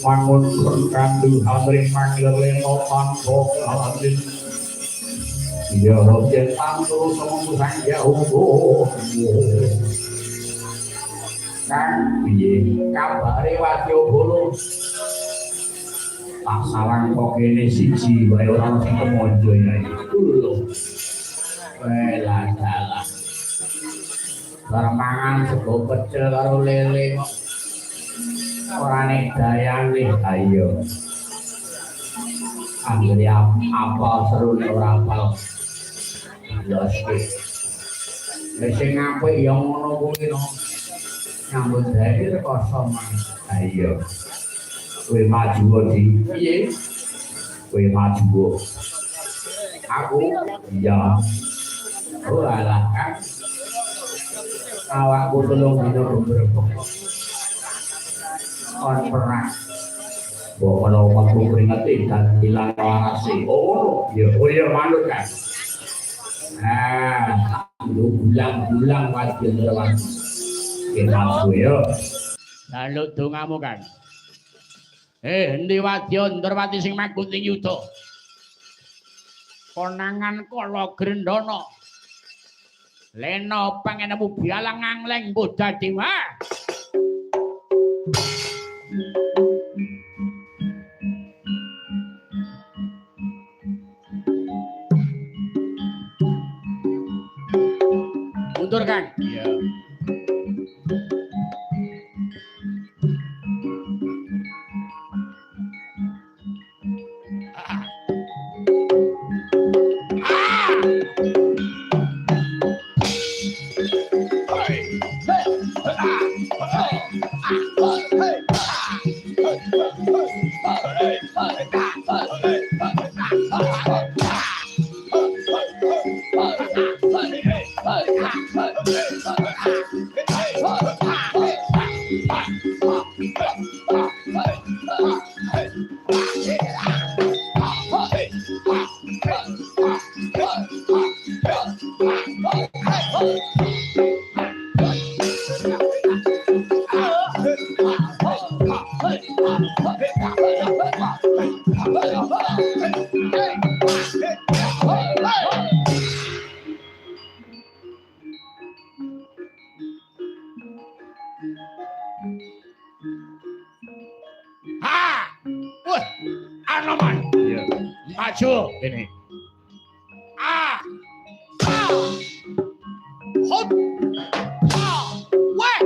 Mangun kandu hamring mangler leno tanpa hadir ya yen tantur semung sang jauh kan piye kabare wadya bolo tak sawang kok kene siji wae ora sing kemojo ya iku lho dalah barmangan sego pecel karo lele kok ora nek dayane ayo anggere apa seru nek ora apal ya wis sing apik ya ngono kuwi no nyambut gawe rekoso man ayo kowe maju di piye kowe maju aku iya ora kan awakku telung dina beberapa on perang bahwa kalau waktu peringati dan hilang warasi ya manut kan bulang-bulang wajib lewat kita ya lalu dongamu kan endi wadya Ndrawati sing makuting yuda konangan kala Grendana lena pangenemu bialang angleng bodha dewa mundur kan iya maju ini hot weh